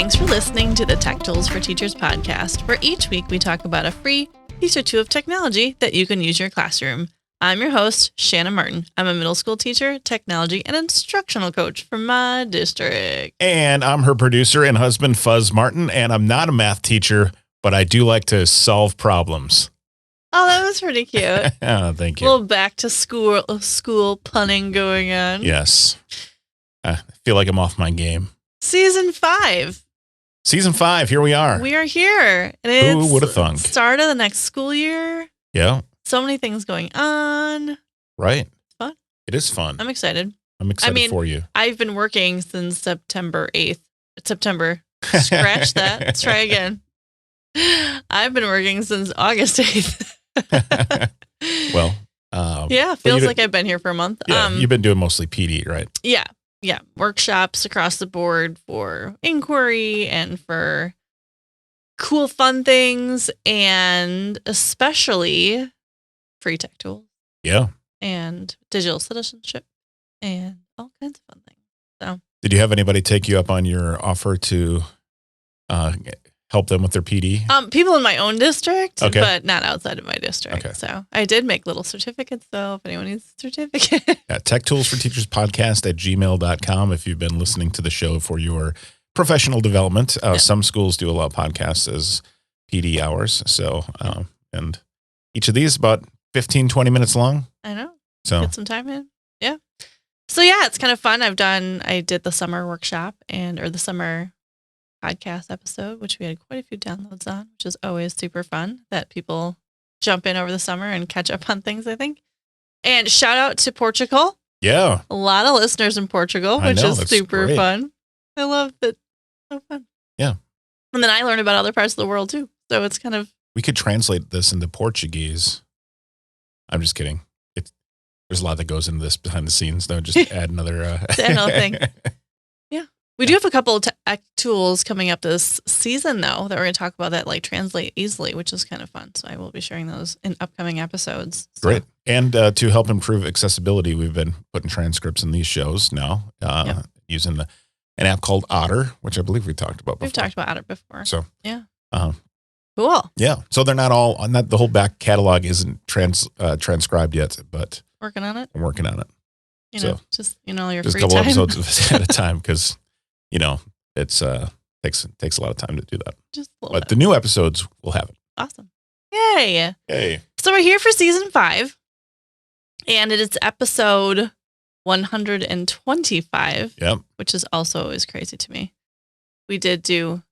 Thanks for listening to the Tech Tools for Teachers podcast, where each week we talk about a free piece or two of technology that you can use in your classroom. I'm your host, Shanna Martin. I'm a middle school teacher, technology, and instructional coach for my district. And I'm her producer and husband, Fuzz Martin, and I'm not a math teacher, but I do like to solve problems. Oh, that was pretty cute. Oh, thank you. A little back to school punning going on. Yes. I feel like I'm off my game. Season 5. Season 5, here we are. We are here. And it's Who would have thunk? Start of the next school year. Yeah. So many things going on. Right. It's fun. It is fun. I'm excited. I'm excited for you. I've been working since September 8th. September. Scratch that. Let's try again. I've been working since August 8th. Well, yeah, feels like I've been here for a month. Yeah, you've been doing mostly PD, right? Yeah. Workshops across the board for inquiry and for cool, fun things, and especially free tech tools. Yeah. And digital citizenship and all kinds of fun things. So, did you have anybody take you up on your offer to help them with their PD? People in my own district, okay, but not outside of my district. Okay. So I did make little certificates, though, if anyone needs a certificate. Yeah, techtoolsforteacherspodcast@gmail.com if you've been listening to the show for your professional development. Some schools do allow podcasts as PD hours. So, and each of these about 15, 20 minutes long. I know. So get some time in. Yeah. So yeah, it's kind of fun. I did the summer workshop or the summer podcast episode, which we had quite a few downloads on, which is always super fun that people jump in over the summer and catch up on things, I think. And shout out to Portugal. Yeah. A lot of listeners in Portugal, which is super fun. I love it. So fun. Yeah. And then I learned about other parts of the world too. So it's kind of... We could translate this into Portuguese. I'm just kidding. There's a lot that goes into this behind the scenes, though. Just add another thing. Yeah. We do have a couple of tech tools coming up this season, though, that we're going to talk about that translate easily, which is kind of fun. So I will be sharing those in upcoming episodes. So. Great. And to help improve accessibility, we've been putting transcripts in these shows now using an app called Otter, which I believe we talked about before. We've talked about Otter before. So, yeah. Cool. Yeah. So they're not all on that. The whole back catalog isn't transcribed yet, but working on it. I'm working on it. Your just free time. Just a couple episodes at a time because, it's takes a lot of time to do that. But the new episodes will have it. Awesome. Yay. So we're here for season 5, and it is episode 125. Yep. Which is also always crazy to me. We did do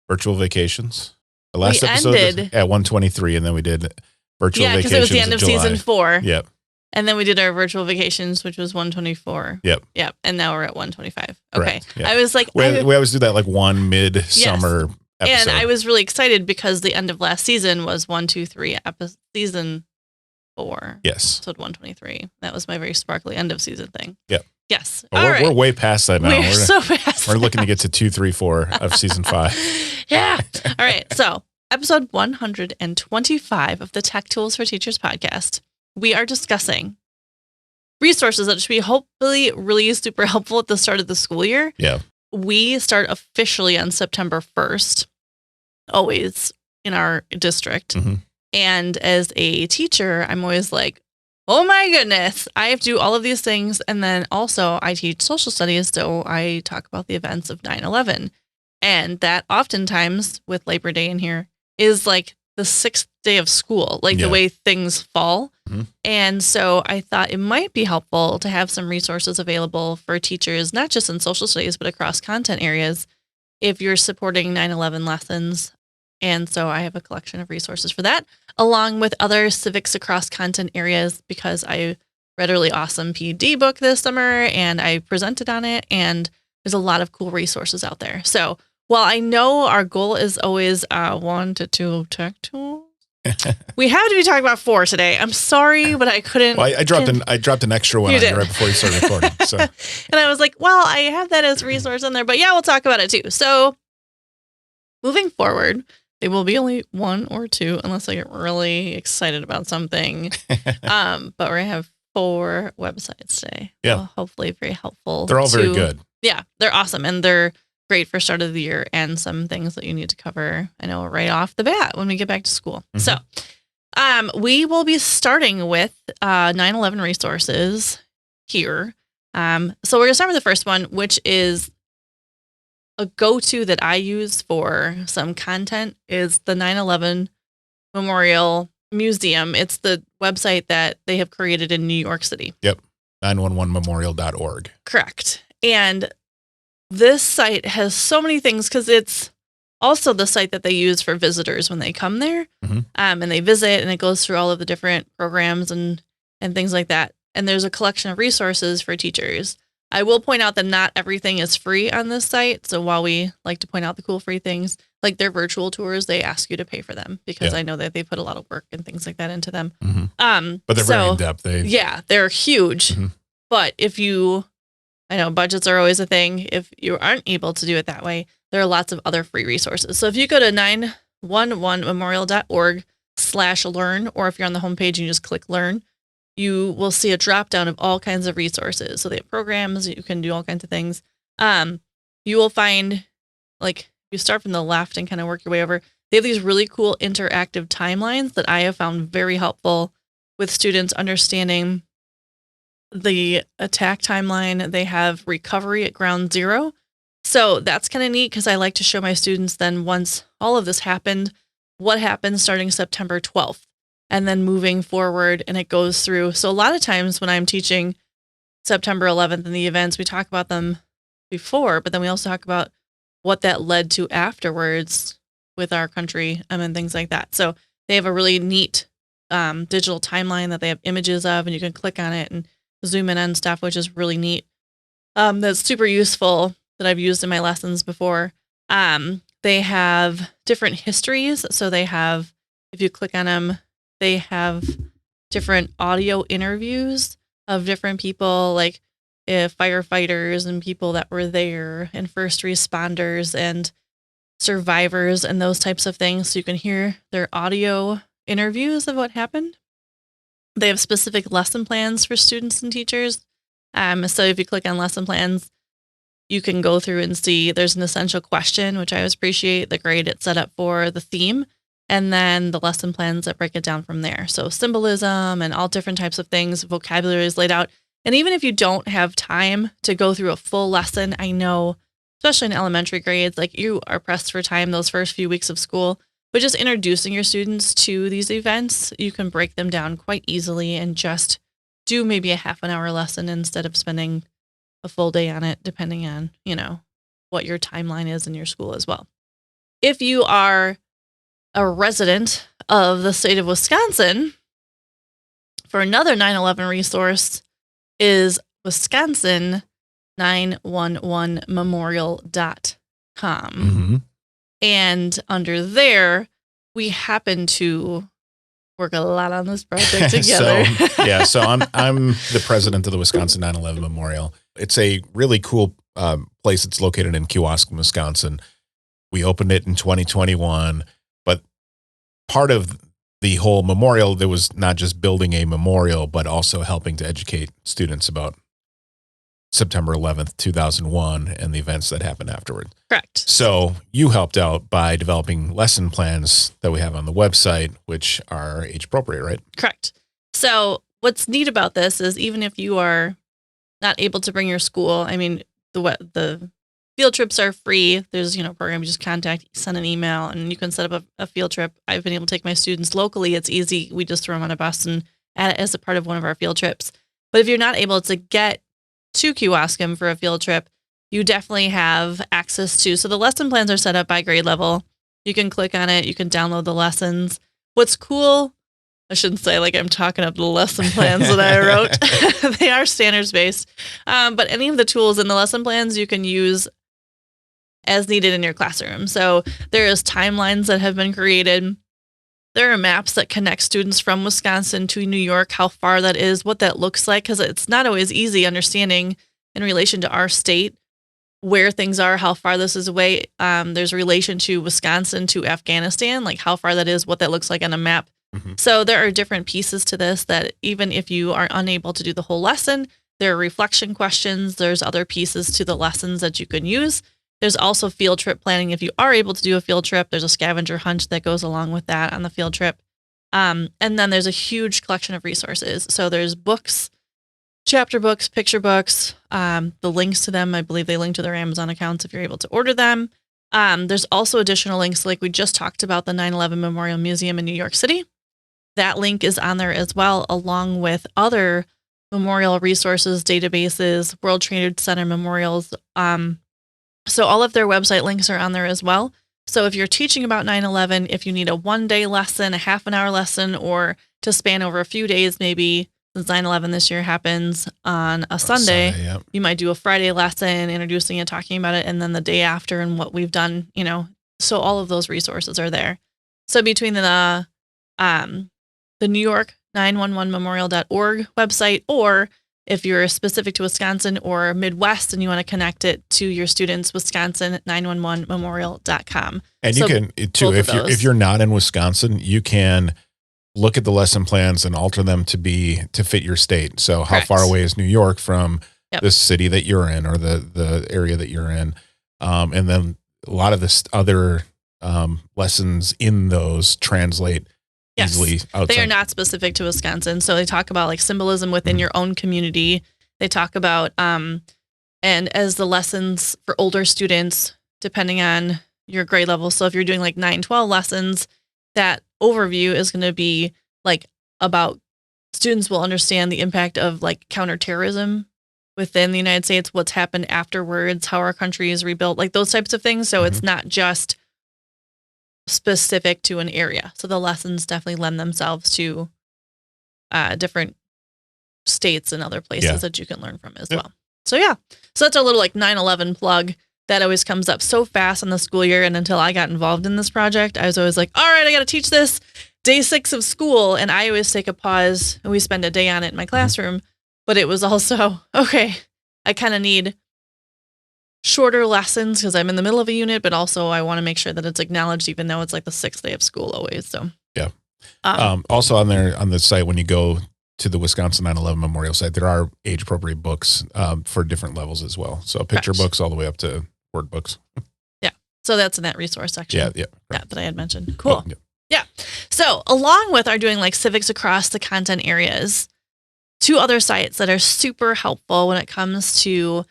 virtual vacations. The last episode was at 123, and then we did virtual vacations. Yeah, because it was the end of season 4. Yep. And then we did our virtual vacations, which was 124. Yep. And now we're at 125. Okay. Yeah. I was like... We always do that one mid-summer episode. And I was really excited because the end of last season was 123, season 4. Yes. Episode 123. That was my very sparkly end of season thing. Yep. Yes. Well, we're way past that now. We're so past We're looking to get to 2, 3, 4 of season 5. Yeah. All right. So episode 125 of the Tech Tools for Teachers podcast. We are discussing resources that should be hopefully really super helpful at the start of the school year. Yeah. We start officially on September 1st, always in our district. Mm-hmm. And as a teacher, I'm always like, oh my goodness, I have to do all of these things. And then also I teach social studies, so I talk about the events of 9/11. And that oftentimes with Labor Day in here is the 6th day of school, the way things fall. Mm-hmm. And so I thought it might be helpful to have some resources available for teachers, not just in social studies, but across content areas, if you're supporting 9/11 lessons. And so I have a collection of resources for that, along with other civics across content areas, because I read a really awesome PD book this summer and I presented on it, and there's a lot of cool resources out there. So while I know our goal is always 1 to 2 tech tools, we have to be talking about 4 today. I'm sorry, but I couldn't. Well, I dropped an extra one on you right before you started recording. So. And I was like, well, I have that as a resource in there, but yeah, we'll talk about it too. So moving forward, they will be only 1 or 2 unless I get really excited about something. But we're going to have 4 websites today. Yeah. So hopefully very helpful. They're all very good. Yeah, they're awesome. And they're great for start of the year and some things that you need to cover, I know, right off the bat when we get back to school. Mm-hmm. So we will be starting with 9/11 resources here. So we're going to start with the first one, which is a go-to that I use for some content is the 9/11 Memorial Museum. It's the website that they have created in New York City. Yep. 911memorial.org. Correct. And this site has so many things because it's also the site that they use for visitors when they come there, Mm-hmm. and they visit, and it goes through all of the different programs and things like that. And there's a collection of resources for teachers. I will point out that not everything is free on this site. So while we like to point out the cool free things, like their virtual tours, they ask you to pay for them because I know that they put a lot of work and things like that into them. Mm-hmm. But they're very in depth. They're huge. Mm-hmm. But if I know budgets are always a thing. If you aren't able to do it that way, there are lots of other free resources. So if you go to 911memorial.org/learn, or if you're on the homepage and you just click learn, you will see a drop down of all kinds of resources. So they have programs, you can do all kinds of things. You will find, like, you start from the left and kind of work your way over. They have these really cool interactive timelines that I have found very helpful with students understanding the attack timeline. They have recovery at ground zero. So that's kind of neat because I like to show my students then once all of this happened, what happened starting September 12th and then moving forward, and it goes through. So a lot of times when I'm teaching September 11th and the events, we talk about them before, but then we also talk about what that led to afterwards with our country and things like that. So they have a really neat digital timeline that they have images of, and you can click on it and zoom in on stuff, which is really neat. That's super useful that I've used in my lessons before. They have different histories. So they have, if you click on them, they have different audio interviews of different people, like firefighters and people that were there and first responders and survivors and those types of things. So you can hear their audio interviews of what happened. They have specific lesson plans for students and teachers. So if you click on lesson plans, you can go through and see there's an essential question, which I always appreciate, the grade it's set up for, the theme, and then the lesson plans that break it down from there. So symbolism and all different types of things, vocabulary is laid out. And even if you don't have time to go through a full lesson, I know, especially in elementary grades, like you are pressed for time those first few weeks of school, but just introducing your students to these events, you can break them down quite easily and just do maybe a half an hour lesson instead of spending a full day on it, depending on, what your timeline is in your school as well. If you are a resident of the state of Wisconsin, for another 9/11 resource is Wisconsin 911memorial.com. Mm-hmm. And under there, we happen to work a lot on this project together. So I'm the president of the Wisconsin 9/11 Memorial. It's a really cool place. It's located in Kewaskum, Wisconsin. We opened it in 2021, but part of the whole memorial, there was not just building a memorial, but also helping to educate students about September 11th, 2001, and the events that happened afterward. Correct. So you helped out by developing lesson plans that we have on the website, which are age appropriate, right? Correct. So what's neat about this is even if you are not able to bring your school, the field trips are free. There's, a program, you just send an email, and you can set up a field trip. I've been able to take my students locally. It's easy. We just throw them on a bus and add it as a part of one of our field trips. But if you're not able to get to Kewaskum for a field trip, you definitely have access to. So the lesson plans are set up by grade level. You can click on it. You can download the lessons. What's cool, I shouldn't say like I'm talking up the lesson plans that I wrote. They are standards based. But any of the tools in the lesson plans you can use as needed in your classroom. So there is timelines that have been created. There are maps that connect students from Wisconsin to New York, how far that is, what that looks like, because it's not always easy understanding in relation to our state where things are, how far this is away. There's a relation to Wisconsin to Afghanistan, like how far that is, what that looks like on a map. Mm-hmm. So there are different pieces to this that even if you are unable to do the whole lesson, there are reflection questions. There's other pieces to the lessons that you can use. There's also field trip planning. If you are able to do a field trip, there's a scavenger hunt that goes along with that on the field trip. And then there's a huge collection of resources. So there's books, chapter books, picture books, the links to them. I believe they link to their Amazon accounts if you're able to order them. There's also additional links, like we just talked about the 9/11 Memorial Museum in New York City. That link is on there as well, along with other memorial resources, databases, World Trade Center memorials. So all of their website links are on there as well. So if you're teaching about 9/11, if you need a one-day lesson, a half an hour lesson, or to span over a few days, maybe since 9/11 this year happens on a Sunday, yep. you might do a Friday lesson, introducing it, talking about it, and then the day after and what we've done, so all of those resources are there. So between the New York 911memorial.org website, or if you're specific to Wisconsin or Midwest and you want to connect it to your students, Wisconsin 911memorial.com. And you can too, if you're not in Wisconsin, you can look at the lesson plans and alter them to fit your state. So how far away is New York from the city that you're in or the area that you're in? And then a lot of this other lessons in those translate easily outside. They are not specific to Wisconsin. So they talk about like symbolism within your own community. They talk about, and as the lessons for older students, depending on your grade level. So if you're doing like 9/12 lessons, that overview is going to be like about students will understand the impact of like counterterrorism within the United States, what's happened afterwards, how our country is rebuilt, like those types of things. So it's not just specific to an area. So the lessons definitely lend themselves to different states and other places that you can learn from as well. So so that's a little like 9/11 plug that always comes up so fast in the school year. And until I got involved in this project, I was always like, all right, I got to teach this day 6 of school. And I always take a pause and we spend a day on it in my classroom. But it was also, okay, I kind of need shorter lessons because I'm in the middle of a unit, but also I want to make sure that it's acknowledged, even though it's like the 6th day of school always. So also on the site, when you go to the Wisconsin 9/11 Memorial site, there are age appropriate books for different levels as well. So picture books all the way up to word books. So that's in that resource section. That I had mentioned. Cool. Oh, So along with our doing like civics across the content areas, 2 other sites that are super helpful when it comes to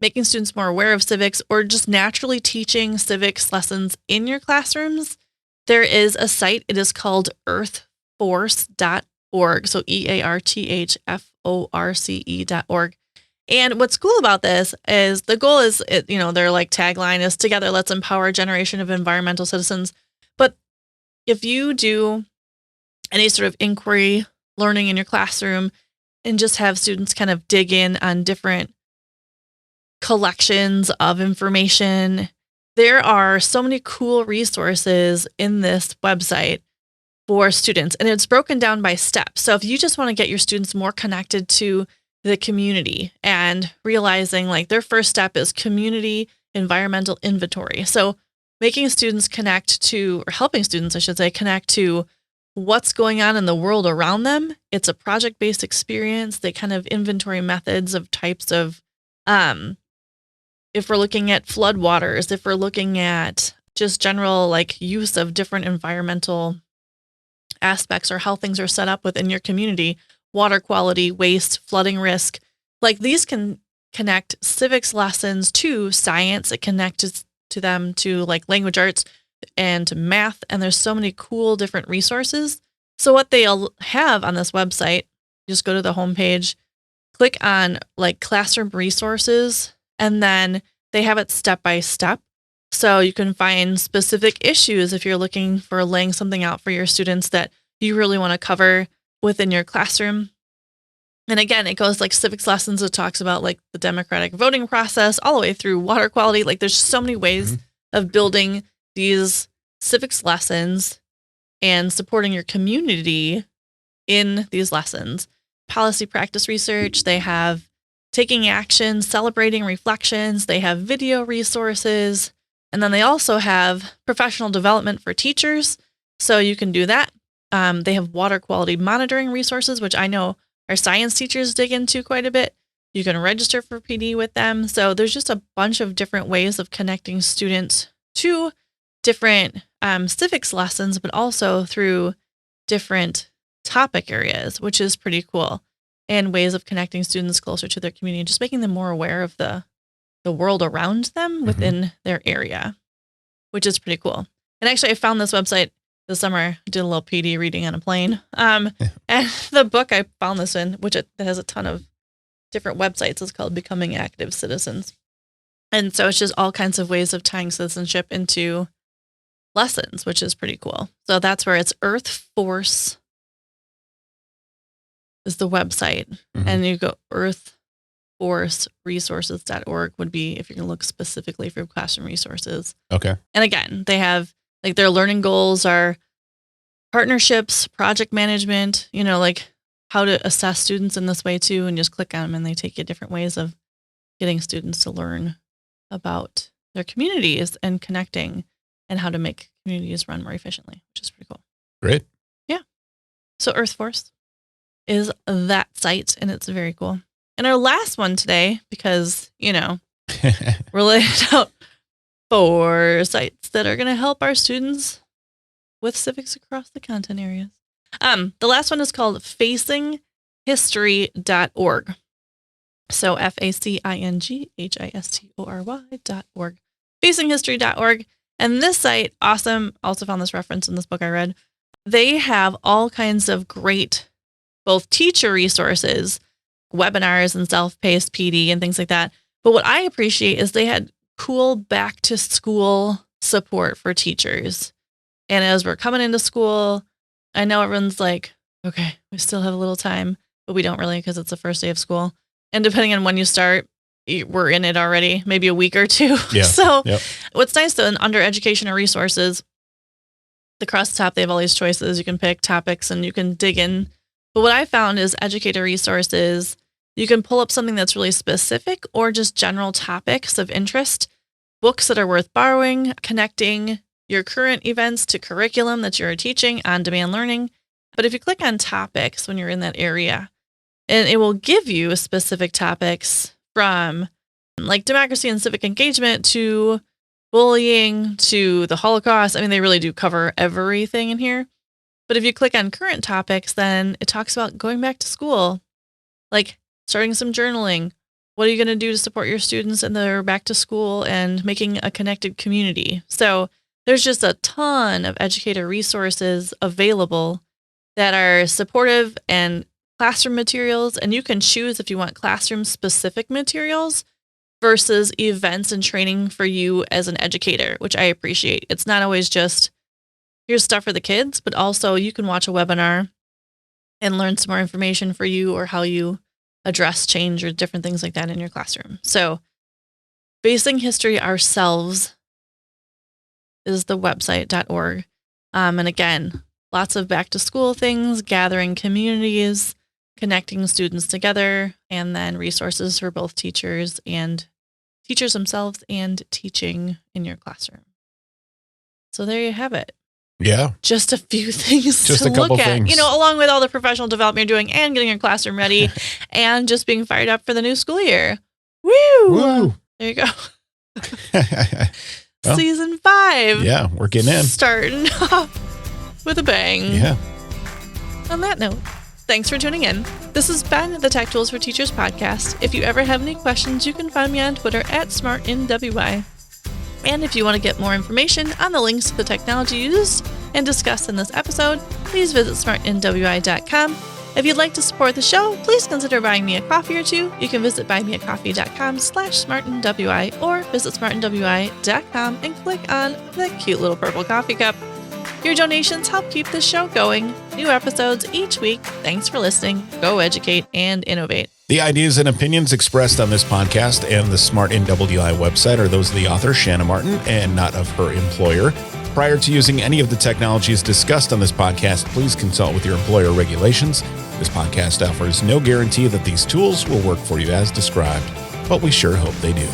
making students more aware of civics or just naturally teaching civics lessons in your classrooms. There is a site. It is called earthforce.org. So EARTHFORCE.org. And what's cool about this is the goal is, their like tagline is together, let's empower a generation of environmental citizens. But if you do any sort of inquiry learning in your classroom and just have students kind of dig in on different collections of information, there are so many cool resources in this website for students, and it's broken down by steps. So if you just want to get your students more connected to the community and realizing like their first step is community environmental inventory. So making students connect to, or helping students, I should say, connect to what's going on in the world around them. It's a project-based experience. They kind of inventory methods of types of, if we're looking at floodwaters, if we're looking at just general like use of different environmental aspects or how things are set up within your community, water quality, waste, flooding risk, like these can connect civics lessons to science. It connects to them to like language arts and to math. And there's so many cool different resources. So what they'll have on this website, just go to the homepage, click on like classroom resources, and then they have it step by step. So you can find specific issues if you're looking for laying something out for your students that you really want to cover within your classroom. And again, it goes like civics lessons. It talks about like the democratic voting process all the way through water quality. Like there's so many ways of building these civics lessons and supporting your community in these lessons. Policy practice research. They have taking action, celebrating reflections. They have video resources. And then they also have professional development for teachers. So you can do that. They have water quality monitoring resources, which I know our science teachers dig into quite a bit. You can register for PD with them. So there's just a bunch of different ways of connecting students to different civics lessons, but also through different topic areas, which is pretty cool, and ways of connecting students closer to their community and just making them more aware of the world around them within their area, which is pretty cool. And actually, I found this website this summer. I did a little PD reading on a plane. And the book I found this in, which it has a ton of different websites, is called Becoming Active Citizens. And so it's just all kinds of ways of tying citizenship into lessons, which is pretty cool. So that's where it's Earth Force is the website. And you go earthforceresources.org would be if you're going to look specifically for classroom resources. Okay. And again, they have like their learning goals are partnerships, project management, like how to assess students in this way too, and just click on them and they take you different ways of getting students to learn about their communities and connecting and how to make communities run more efficiently, which is pretty cool. Great. Yeah. So Earth Force is that site, and it's very cool. And our last one today, because, we're laying out 4 sites that are going to help our students with civics across the content areas. The last one is called facinghistory.org. So FACINGHISTORY.org. Facinghistory.org. And this site, awesome, also found this reference in this book I read. They have all kinds of great both teacher resources, webinars and self-paced PD and things like that. But what I appreciate is they had cool back to school support for teachers. And as we're coming into school, I know everyone's like, okay, we still have a little time, but we don't really because it's the first day of school. And depending on when you start, we're in it already, maybe a week or 2. Yeah. So what's nice though, under education or resources, across the top, they have all these choices. You can pick topics and you can dig in. But what I found is educator resources, you can pull up something that's really specific or just general topics of interest, books that are worth borrowing, connecting your current events to curriculum that you're teaching, on-demand learning. But if you click on topics when you're in that area, and it will give you specific topics from like democracy and civic engagement to bullying to the Holocaust. I mean, they really do cover everything in here. But if you click on current topics, then it talks about going back to school, like starting some journaling. What are you going to do to support your students in their back to school and making a connected community? So there's just a ton of educator resources available that are supportive and classroom materials. And you can choose if you want classroom specific materials versus events and training for you as an educator, which I appreciate. It's not always just here's stuff for the kids, but also you can watch a webinar and learn some more information for you or how you address change or different things like that in your classroom. So Facing History Ourselves is the website.org. And again, lots of back to school things, gathering communities, connecting students together, and then resources for both teachers themselves and teaching in your classroom. So there you have it. Yeah. Just a few things Just to a couple look at, things. Along with all the professional development you're doing and getting your classroom ready and just being fired up for the new school year. Woo! Woo! There you go. Well, Season 5. Yeah, we're getting in. Starting off with a bang. Yeah. On that note, thanks for tuning in. This has been the Tech Tools for Teachers podcast. If you ever have any questions, you can find me on Twitter at SmartNWI. And if you want to get more information on the links to the technology used and discussed in this episode, please visit smartnwi.com. If you'd like to support the show, please consider buying me a coffee or two. You can visit buymeacoffee.com/smartnwi or visit smartnwi.com and click on the cute little purple coffee cup. Your donations help keep this show going. New episodes each week. Thanks for listening. Go educate and innovate. The ideas and opinions expressed on this podcast and the Smart NWI website are those of the author, Shanna Martin, and not of her employer. Prior to using any of the technologies discussed on this podcast, please consult with your employer regulations. This podcast offers no guarantee that these tools will work for you as described, but we sure hope they do.